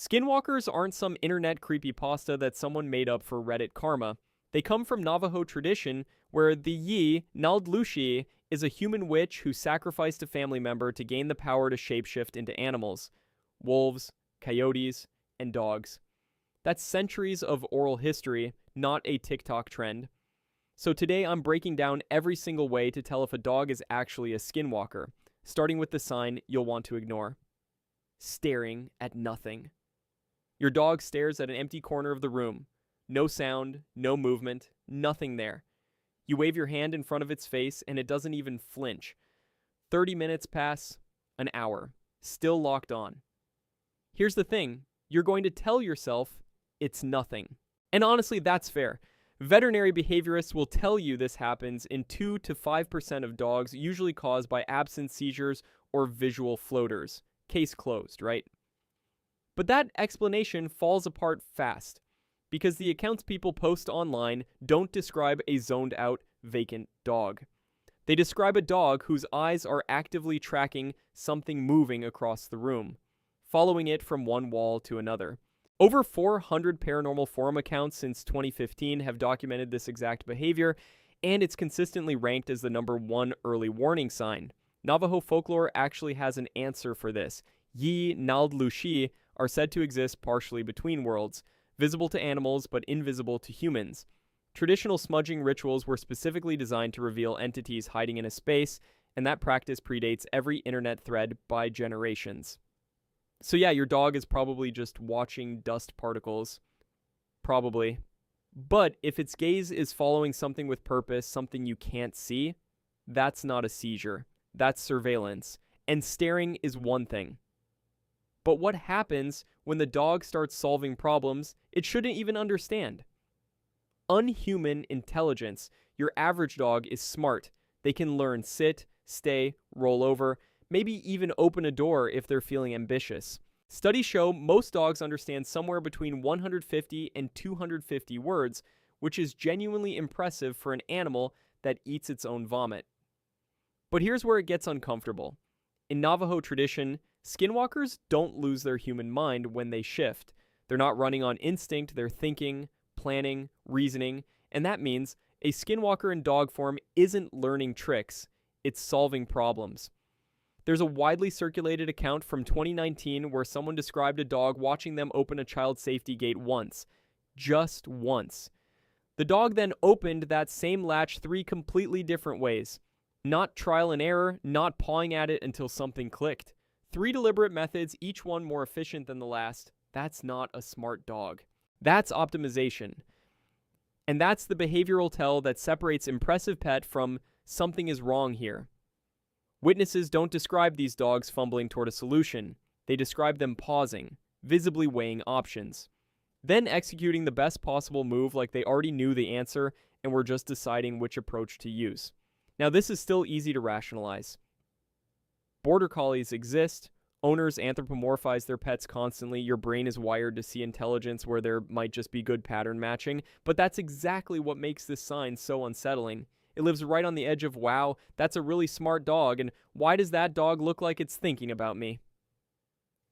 Skinwalkers aren't some internet creepypasta that someone made up for Reddit karma. They come from Navajo tradition, where the Yi Naldlushi is a human witch who sacrificed a family member to gain the power to shapeshift into animals: wolves, coyotes, and dogs. That's centuries of oral history, not a TikTok trend. So today I'm breaking down every single way to tell if a dog is actually a skinwalker, starting with the sign you'll want to ignore: staring at nothing. Your dog stares at an empty corner of the room. No sound, no movement, nothing there. You wave your hand in front of its face and it doesn't even flinch. 30 minutes pass, an hour, still locked on. Here's the thing, you're going to tell yourself it's nothing. And honestly, that's fair. Veterinary behaviorists will tell you this happens in 2 to 5% of dogs, usually caused by absence seizures or visual floaters. Case closed, right? But that explanation falls apart fast, because the accounts people post online don't describe a zoned out, vacant dog. They describe a dog whose eyes are actively tracking something moving across the room, following it from one wall to another. Over 400 paranormal forum accounts since 2015 have documented this exact behavior, and it's consistently ranked as the #1 early warning sign. Navajo folklore actually has an answer for this. Yi Naldlushi are said to exist partially between worlds, visible to animals but invisible to humans. Traditional smudging rituals were specifically designed to reveal entities hiding in a space, and that practice predates every internet thread by generations. So yeah, your dog is probably just watching dust particles. Probably. But if its gaze is following something with purpose, something you can't see, that's not a seizure. That's surveillance. And staring is one thing. But what happens when the dog starts solving problems it shouldn't even understand? Unhuman intelligence. Your average dog is smart. They can learn sit, stay, roll over, maybe even open a door if they're feeling ambitious. Studies show most dogs understand somewhere between 150 and 250 words, which is genuinely impressive for an animal that eats its own vomit. But here's where it gets uncomfortable. In Navajo tradition, skinwalkers don't lose their human mind when they shift. They're not running on instinct, they're thinking, planning, reasoning, and that means a skinwalker in dog form isn't learning tricks, it's solving problems. There's a widely circulated account from 2019 where someone described a dog watching them open a child safety gate once. Just once. The dog then opened that same latch 3 completely different ways. Not trial and error, not pawing at it until something clicked. 3 deliberate methods, each one more efficient than the last. That's not a smart dog. That's optimization. And that's the behavioral tell that separates impressive pet from something is wrong here. Witnesses don't describe these dogs fumbling toward a solution. They describe them pausing, visibly weighing options, then executing the best possible move like they already knew the answer and were just deciding which approach to use. Now, this is still easy to rationalize. Border collies exist. Owners anthropomorphize their pets constantly. Your brain is wired to see intelligence where there might just be good pattern matching, but that's exactly what makes this sign so unsettling. It lives right on the edge of, wow, that's a really smart dog, and why does that dog look like it's thinking about me?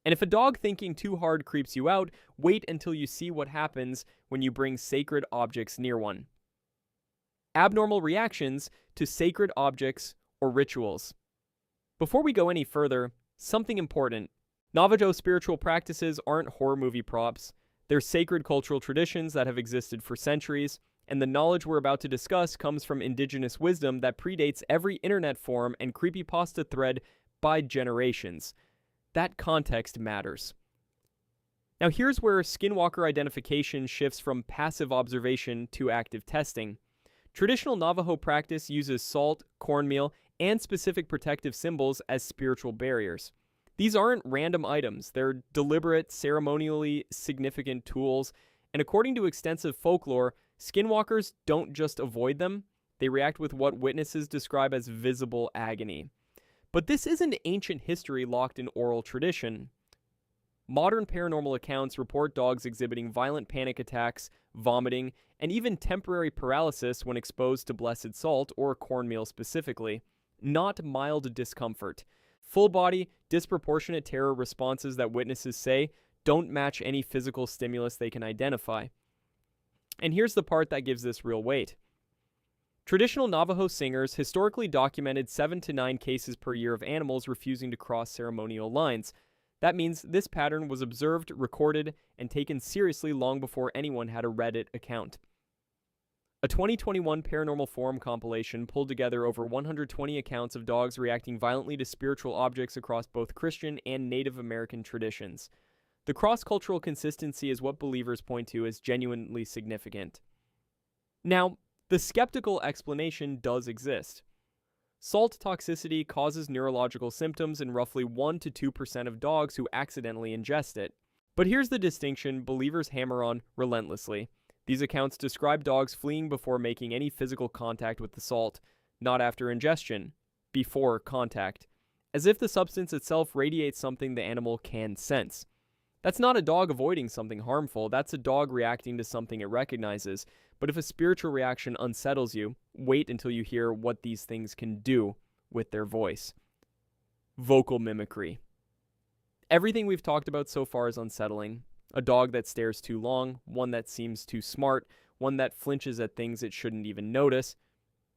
And if a dog thinking too hard creeps you out, wait until you see what happens when you bring sacred objects near one. Abnormal reactions to sacred objects or rituals. Before we go any further, something important. Navajo spiritual practices aren't horror movie props. They're sacred cultural traditions that have existed for centuries, and the knowledge we're about to discuss comes from indigenous wisdom that predates every internet forum and creepypasta thread by generations. That context matters. Now here's where skinwalker identification shifts from passive observation to active testing. Traditional Navajo practice uses salt, cornmeal, and specific protective symbols as spiritual barriers. These aren't random items, they're deliberate, ceremonially significant tools, and according to extensive folklore, skinwalkers don't just avoid them, they react with what witnesses describe as visible agony. But this isn't ancient history locked in oral tradition. Modern paranormal accounts report dogs exhibiting violent panic attacks, vomiting, and even temporary paralysis when exposed to blessed salt or cornmeal specifically, not mild discomfort. Full-body, disproportionate terror responses that witnesses say don't match any physical stimulus they can identify. And here's the part that gives this real weight. Traditional Navajo singers historically documented 7 to 9 cases per year of animals refusing to cross ceremonial lines. That means this pattern was observed, recorded, and taken seriously long before anyone had a Reddit account. A 2021 Paranormal Forum compilation pulled together over 120 accounts of dogs reacting violently to spiritual objects across both Christian and Native American traditions. The cross-cultural consistency is what believers point to as genuinely significant. Now, the skeptical explanation does exist. Salt toxicity causes neurological symptoms in roughly 1 to 2% of dogs who accidentally ingest it. But here's the distinction believers hammer on relentlessly. These accounts describe dogs fleeing before making any physical contact with the salt, not after ingestion, before contact, as if the substance itself radiates something the animal can sense. That's not a dog avoiding something harmful, that's a dog reacting to something it recognizes. But if a spiritual reaction unsettles you, wait until you hear what these things can do with their voice. Vocal mimicry. Everything we've talked about so far is unsettling. A dog that stares too long, one that seems too smart, one that flinches at things it shouldn't even notice.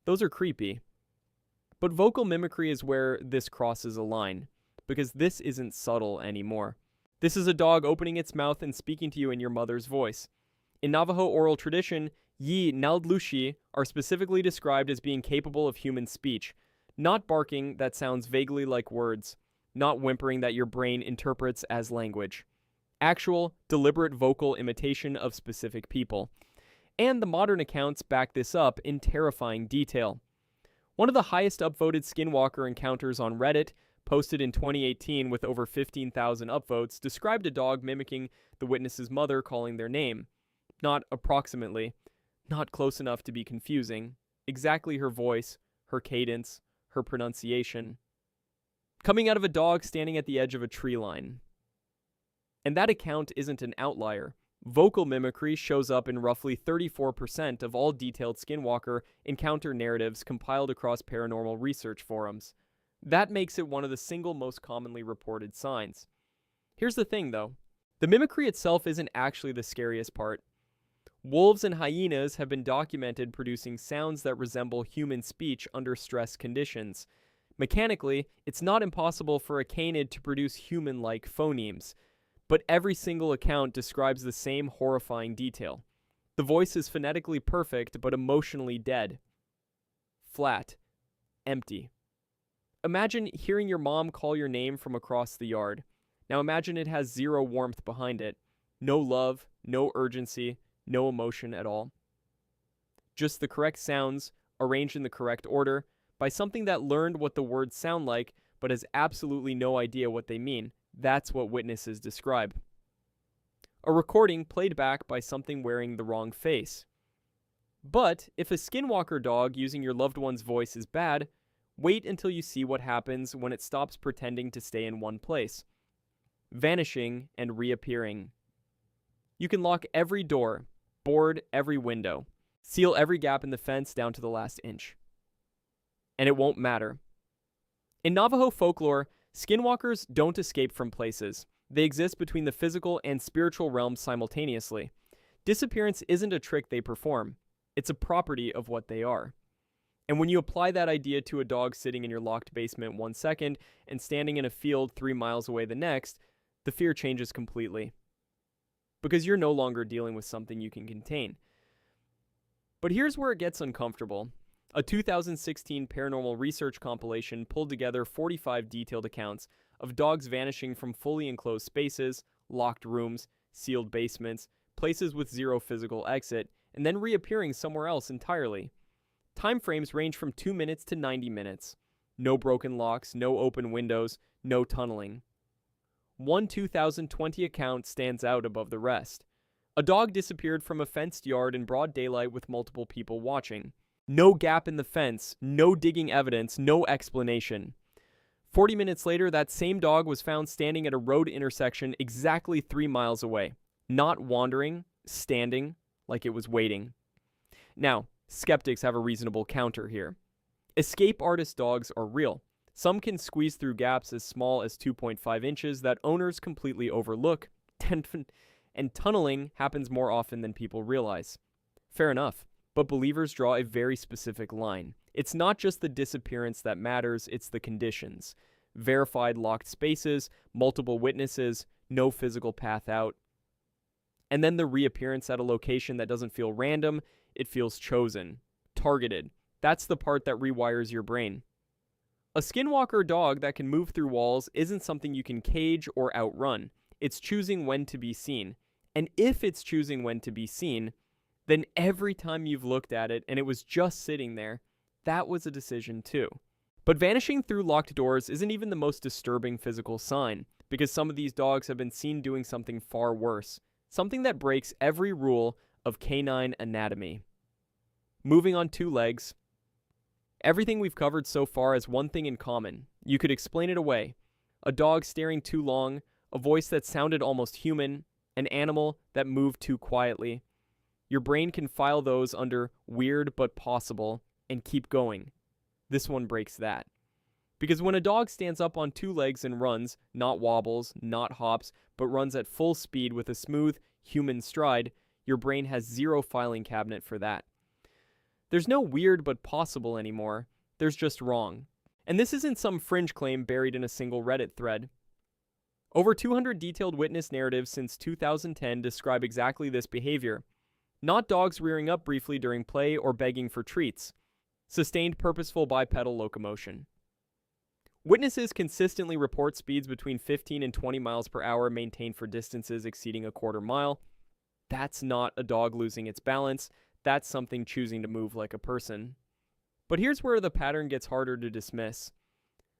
Those are creepy. But vocal mimicry is where this crosses a line, because this isn't subtle anymore. This is a dog opening its mouth and speaking to you in your mother's voice. In Navajo oral tradition, yi naldlushi are specifically described as being capable of human speech, not barking that sounds vaguely like words, not whimpering that your brain interprets as language. Actual, deliberate vocal imitation of specific people. And the modern accounts back this up in terrifying detail. One of the highest upvoted Skinwalker encounters on Reddit, posted in 2018 with over 15,000 upvotes, described a dog mimicking the witness's mother calling their name. Not approximately, not close enough to be confusing, exactly her voice, her cadence, her pronunciation. Coming out of a dog standing at the edge of a tree line. And that account isn't an outlier. Vocal mimicry shows up in roughly 34% of all detailed Skinwalker encounter narratives compiled across paranormal research forums. That makes it one of the single most commonly reported signs. Here's the thing, though. The mimicry itself isn't actually the scariest part. Wolves and hyenas have been documented producing sounds that resemble human speech under stress conditions. Mechanically, it's not impossible for a canid to produce human-like phonemes. But every single account describes the same horrifying detail. The voice is phonetically perfect, but emotionally dead. Flat. Empty. Imagine hearing your mom call your name from across the yard. Now imagine it has zero warmth behind it. No love, no urgency, no emotion at all. Just the correct sounds, arranged in the correct order, by something that learned what the words sound like, but has absolutely no idea what they mean. That's what witnesses describe. A recording played back by something wearing the wrong face. But if a Skinwalker dog using your loved one's voice is bad, wait until you see what happens when it stops pretending to stay in one place, vanishing and reappearing. You can lock every door, board every window, seal every gap in the fence down to the last inch. And it won't matter. In Navajo folklore, Skinwalkers don't escape from places. They exist between the physical and spiritual realms simultaneously. Disappearance isn't a trick they perform. It's a property of what they are. And when you apply that idea to a dog sitting in your locked basement 1 second and standing in a field 3 miles away the next, the fear changes completely. Because you're no longer dealing with something you can contain. But here's where it gets uncomfortable. A 2016 paranormal research compilation pulled together 45 detailed accounts of dogs vanishing from fully enclosed spaces, locked rooms, sealed basements, places with zero physical exit, and then reappearing somewhere else entirely. Time frames range from 2 minutes to 90 minutes. No broken locks, no open windows, no tunneling. One 2020 account stands out above the rest. A dog disappeared from a fenced yard in broad daylight with multiple people watching. No gap in the fence, no digging evidence, no explanation. 40 minutes later, that same dog was found standing at a road intersection exactly 3 miles away. Not wandering, standing, like it was waiting. Now, skeptics have a reasonable counter here. Escape artist dogs are real. Some can squeeze through gaps as small as 2.5 inches that owners completely overlook And tunneling happens more often than people realize. Fair enough, but believers draw a very specific line. It's not just the disappearance that matters, it's the conditions. Verified locked spaces, multiple witnesses, no physical path out. And then the reappearance at a location that doesn't feel random, it feels chosen, targeted. That's the part that rewires your brain. A Skinwalker dog that can move through walls isn't something you can cage or outrun. It's choosing when to be seen. And if it's choosing when to be seen, then every time you've looked at it and it was just sitting there, that was a decision too. But vanishing through locked doors isn't even the most disturbing physical sign, because some of these dogs have been seen doing something far worse, something that breaks every rule of canine anatomy. Moving on two legs. Everything we've covered so far has one thing in common. You could explain it away. A dog staring too long, a voice that sounded almost human, an animal that moved too quietly. Your brain can file those under weird but possible and keep going. This one breaks that. Because when a dog stands up on two legs and runs, not wobbles, not hops, but runs at full speed with a smooth, human stride, your brain has zero filing cabinet for that. There's no weird but possible anymore. There's just wrong. And this isn't some fringe claim buried in a single Reddit thread. Over 200 detailed witness narratives since 2010 describe exactly this behavior. Not dogs rearing up briefly during play or begging for treats. Sustained purposeful bipedal locomotion. Witnesses consistently report speeds between 15 and 20 miles per hour maintained for distances exceeding a quarter mile. That's not a dog losing its balance. That's something choosing to move like a person. But here's where the pattern gets harder to dismiss.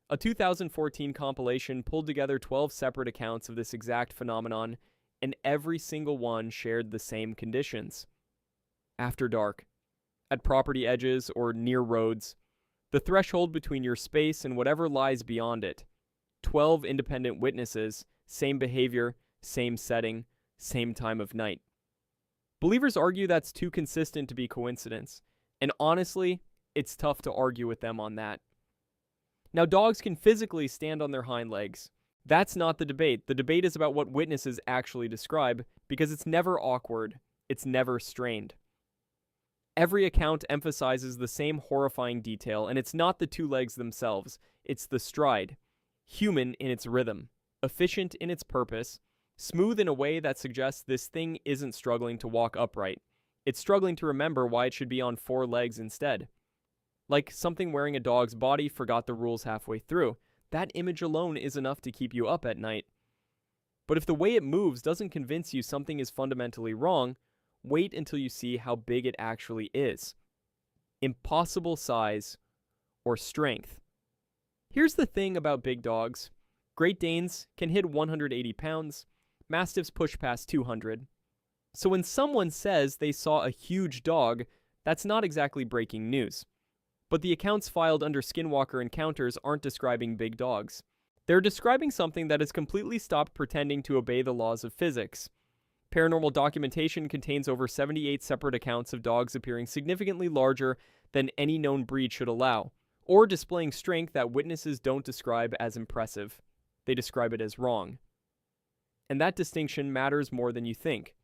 A 2014 compilation pulled together 12 separate accounts of this exact phenomenon, and every single one shared the same conditions. After dark, at property edges or near roads, the threshold between your space and whatever lies beyond it. 12 independent witnesses, same behavior, same setting, same time of night. Believers argue that's too consistent to be coincidence, and honestly, it's tough to argue with them on that. Now, dogs can physically stand on their hind legs. That's not the debate. The debate is about what witnesses actually describe, because it's never awkward, it's never strained. Every account emphasizes the same horrifying detail, and it's not the two legs themselves, it's the stride. Human in its rhythm, efficient in its purpose, smooth in a way that suggests this thing isn't struggling to walk upright. It's struggling to remember why it should be on four legs instead. Like something wearing a dog's body forgot the rules halfway through. That image alone is enough to keep you up at night. But if the way it moves doesn't convince you something is fundamentally wrong, wait until you see how big it actually is. Impossible size or strength. Here's the thing about big dogs. Great Danes can hit 180 pounds. Mastiffs push past 200. So when someone says they saw a huge dog, that's not exactly breaking news. But the accounts filed under Skinwalker encounters aren't describing big dogs. They're describing something that has completely stopped pretending to obey the laws of physics. Paranormal documentation contains over 78 separate accounts of dogs appearing significantly larger than any known breed should allow, or displaying strength that witnesses don't describe as impressive. They describe it as wrong. And that distinction matters more than you think.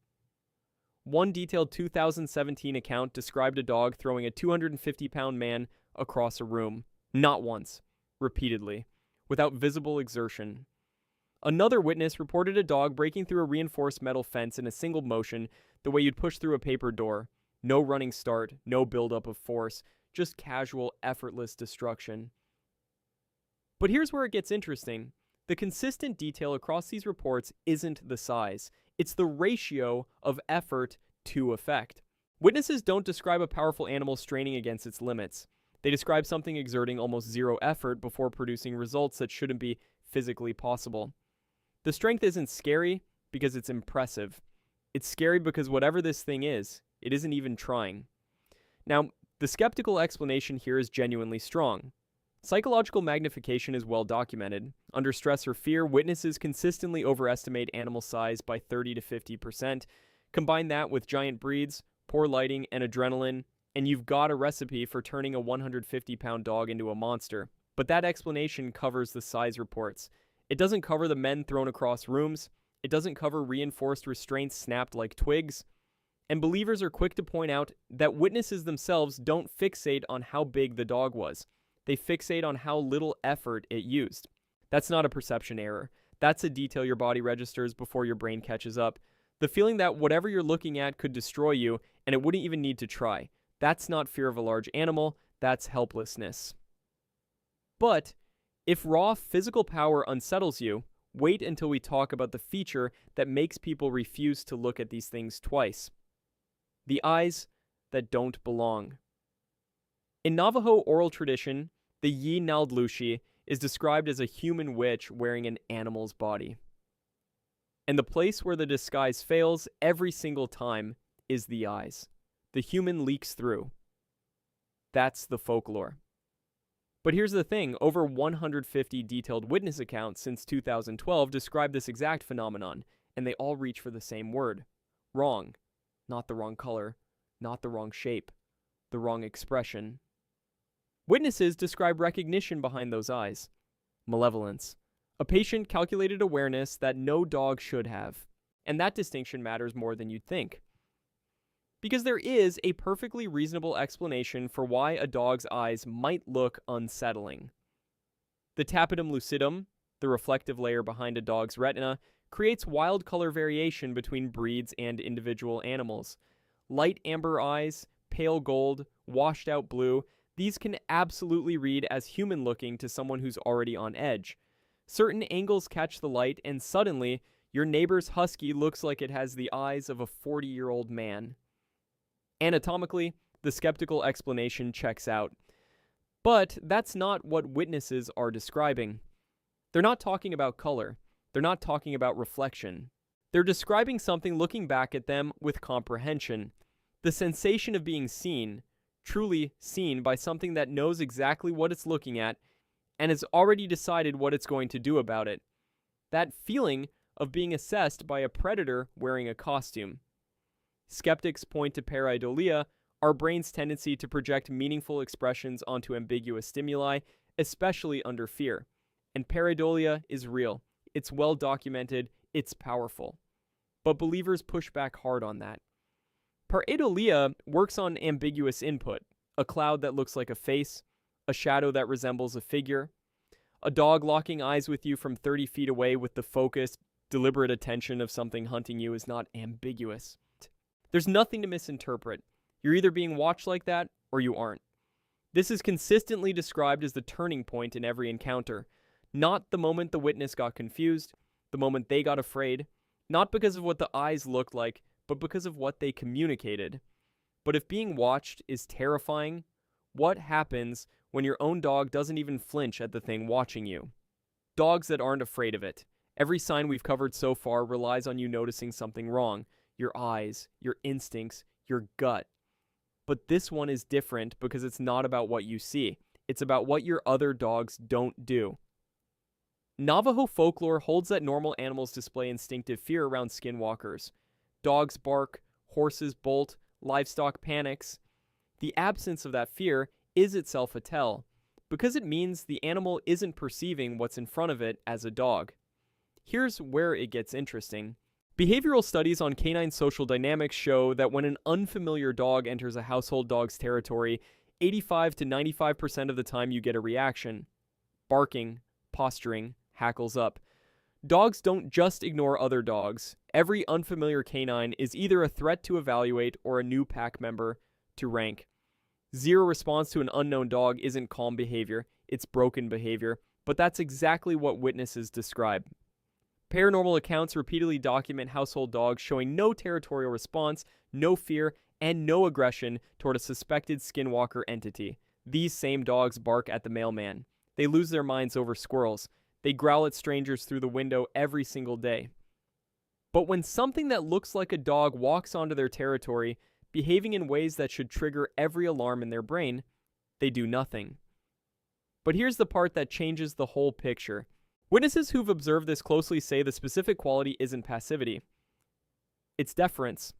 One detailed 2017 account described a dog throwing a 250-pound man across a room, not once, repeatedly, without visible exertion. Another witness reported a dog breaking through a reinforced metal fence in a single motion, the way you'd push through a paper door. No running start, no buildup of force, just casual, effortless destruction. But here's where it gets interesting. The consistent detail across these reports isn't the size. It's the ratio of effort to effect. Witnesses don't describe a powerful animal straining against its limits. They describe something exerting almost zero effort before producing results that shouldn't be physically possible. The strength isn't scary because it's impressive. It's scary because whatever this thing is, it isn't even trying. Now, the skeptical explanation here is genuinely strong. Psychological magnification is well documented. Under stress or fear, witnesses consistently overestimate animal size by 30 to 50%. Combine that with giant breeds, poor lighting, and adrenaline, and you've got a recipe for turning a 150-pound dog into a monster. But that explanation covers the size reports. It doesn't cover the men thrown across rooms. It doesn't cover reinforced restraints snapped like twigs. And believers are quick to point out that witnesses themselves don't fixate on how big the dog was. They fixate on how little effort it used. That's not a perception error. That's a detail your body registers before your brain catches up. The feeling that whatever you're looking at could destroy you and it wouldn't even need to try. That's not fear of a large animal, that's helplessness. But if raw physical power unsettles you, wait until we talk about the feature that makes people refuse to look at these things twice. The eyes that don't belong. In Navajo oral tradition, the Yi Naldlushi is described as a human witch wearing an animal's body. And the place where the disguise fails every single time is the eyes. The human leaks through. That's the folklore. But here's the thing, over 150 detailed witness accounts since 2012 describe this exact phenomenon, and they all reach for the same word. Wrong. Not the wrong color, not the wrong shape, the wrong expression. Witnesses describe recognition behind those eyes. Malevolence. A patient calculated awareness that no dog should have. And that distinction matters more than you'd think. Because there is a perfectly reasonable explanation for why a dog's eyes might look unsettling. The tapetum lucidum, the reflective layer behind a dog's retina, creates wild color variation between breeds and individual animals. Light amber eyes, pale gold, washed out blue, these can absolutely read as human-looking to someone who's already on edge. Certain angles catch the light, and suddenly, your neighbor's husky looks like it has the eyes of a 40-year-old man. Anatomically, the skeptical explanation checks out. But that's not what witnesses are describing. They're not talking about color. They're not talking about reflection. They're describing something looking back at them with comprehension. The sensation of being seen, truly seen by something that knows exactly what it's looking at and has already decided what it's going to do about it. That feeling of being assessed by a predator wearing a costume. Skeptics point to pareidolia, our brain's tendency to project meaningful expressions onto ambiguous stimuli, especially under fear. And pareidolia is real. It's well documented. It's powerful. But believers push back hard on that. Pareidolia works on ambiguous input, a cloud that looks like a face, a shadow that resembles a figure, a dog locking eyes with you from 30 feet away with the focused, deliberate attention of something hunting you is not ambiguous. There's nothing to misinterpret. You're either being watched like that, or you aren't. This is consistently described as the turning point in every encounter, not the moment the witness got confused, the moment they got afraid, not because of what the eyes looked like, but because of what they communicated. But if being watched is terrifying, what happens when your own dog doesn't even flinch at the thing watching you? Dogs that aren't afraid of it. Every sign we've covered so far relies on you noticing something wrong. Your eyes, your instincts, your gut. But this one is different because it's not about what you see. It's about what your other dogs don't do. Navajo folklore holds that normal animals display instinctive fear around skinwalkers. Dogs bark, horses bolt, livestock panics. The absence of that fear is itself a tell, because it means the animal isn't perceiving what's in front of it as a dog. Here's where it gets interesting. Behavioral studies on canine social dynamics show that when an unfamiliar dog enters a household dog's territory, 85 to 95% of the time you get a reaction. Barking, posturing, hackles up. Dogs don't just ignore other dogs. Every unfamiliar canine is either a threat to evaluate or a new pack member to rank. Zero response to an unknown dog isn't calm behavior, it's broken behavior, but that's exactly what witnesses describe. Paranormal accounts repeatedly document household dogs showing no territorial response, no fear, and no aggression toward a suspected skinwalker entity. These same dogs bark at the mailman. They lose their minds over squirrels. They growl at strangers through the window every single day. But when something that looks like a dog walks onto their territory, behaving in ways that should trigger every alarm in their brain, they do nothing. But here's the part that changes the whole picture. Witnesses who've observed this closely say the specific quality isn't passivity. It's deference.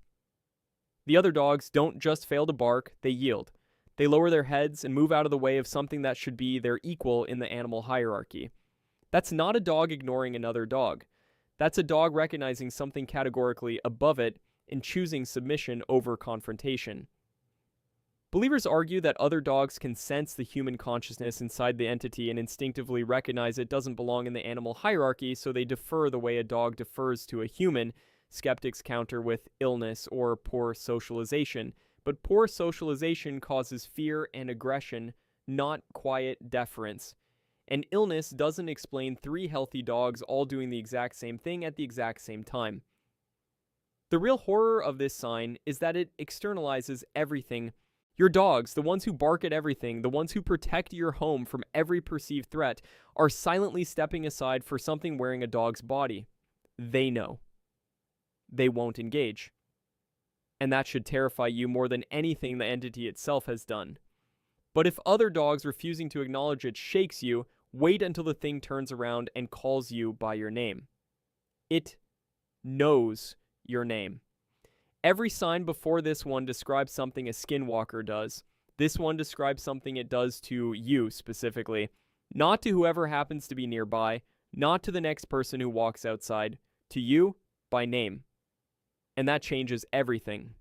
The other dogs don't just fail to bark, they yield. They lower their heads and move out of the way of something that should be their equal in the animal hierarchy. That's not a dog ignoring another dog. That's a dog recognizing something categorically above it and choosing submission over confrontation. Believers argue that other dogs can sense the human consciousness inside the entity and instinctively recognize it doesn't belong in the animal hierarchy, so they defer the way a dog defers to a human. Skeptics counter with illness or poor socialization. But poor socialization causes fear and aggression, not quiet deference. And illness doesn't explain 3 healthy dogs all doing the exact same thing at the exact same time. The real horror of this sign is that it externalizes everything. Your dogs, the ones who bark at everything, the ones who protect your home from every perceived threat, are silently stepping aside for something wearing a dog's body. They know. They won't engage. And that should terrify you more than anything the entity itself has done. But if other dogs refusing to acknowledge it shakes you, wait until the thing turns around and calls you by your name. It knows your name. Every sign before this one describes something a Skinwalker does. This one describes something it does to you specifically, not to whoever happens to be nearby, not to the next person who walks outside, to you by name. And that changes everything.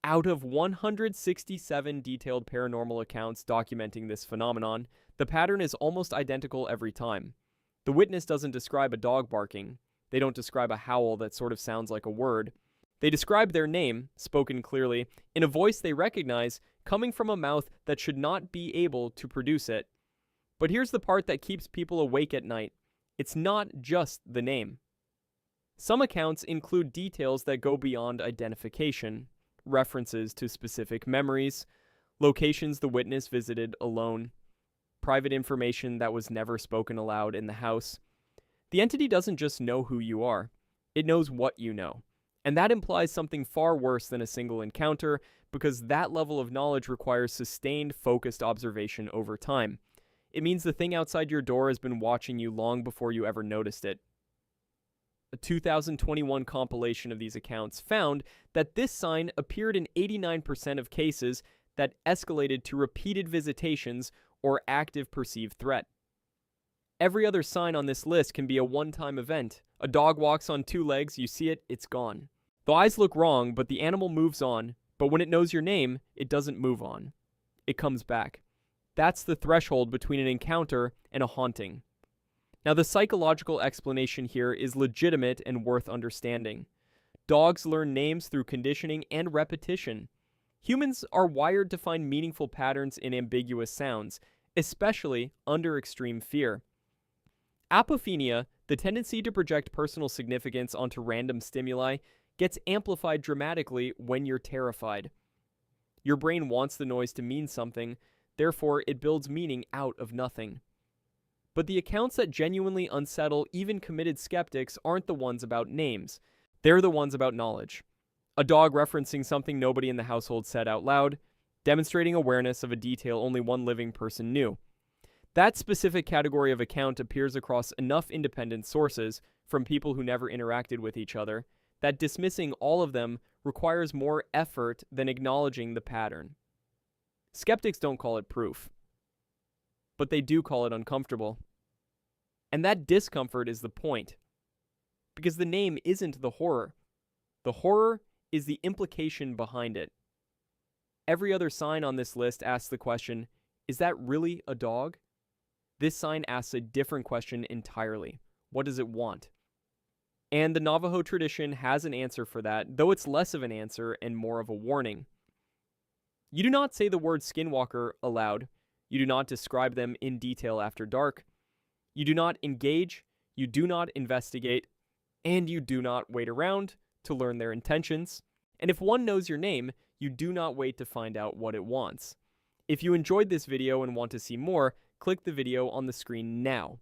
Out of 167 detailed paranormal accounts documenting this phenomenon, the pattern is almost identical every time. The witness doesn't describe a dog barking. They don't describe a howl that sort of sounds like a word. They describe their name, spoken clearly, in a voice they recognize, coming from a mouth that should not be able to produce it. But here's the part that keeps people awake at night. It's not just the name. Some accounts include details that go beyond identification, references to specific memories, locations the witness visited alone, private information that was never spoken aloud in the house. The entity doesn't just know who you are, it knows what you know. And that implies something far worse than a single encounter, because that level of knowledge requires sustained, focused observation over time. It means the thing outside your door has been watching you long before you ever noticed it. A 2021 compilation of these accounts found that this sign appeared in 89% of cases that escalated to repeated visitations or active perceived threat. Every other sign on this list can be a one-time event. A dog walks on 2 legs, you see it, it's gone. The eyes look wrong, but the animal moves on. But when it knows your name, it doesn't move on. It comes back. That's the threshold between an encounter and a haunting. Now, the psychological explanation here is legitimate and worth understanding. Dogs learn names through conditioning and repetition. Humans are wired to find meaningful patterns in ambiguous sounds, especially under extreme fear. Apophenia, the tendency to project personal significance onto random stimuli, gets amplified dramatically when you're terrified. Your brain wants the noise to mean something, therefore it builds meaning out of nothing. But the accounts that genuinely unsettle even committed skeptics aren't the ones about names. They're the ones about knowledge. A dog referencing something nobody in the household said out loud, demonstrating awareness of a detail only one living person knew. That specific category of account appears across enough independent sources, from people who never interacted with each other, that dismissing all of them requires more effort than acknowledging the pattern. Skeptics don't call it proof, but they do call it uncomfortable. And that discomfort is the point, because the name isn't the horror. The horror is the implication behind it. Every other sign on this list asks the question, is that really a dog? This sign asks a different question entirely. What does it want? And the Navajo tradition has an answer for that, though it's less of an answer and more of a warning. You do not say the word Skinwalker aloud. You do not describe them in detail after dark. You do not engage. You do not investigate. And you do not wait around to learn their intentions. And if one knows your name, you do not wait to find out what it wants. If you enjoyed this video and want to see more, click the video on the screen now.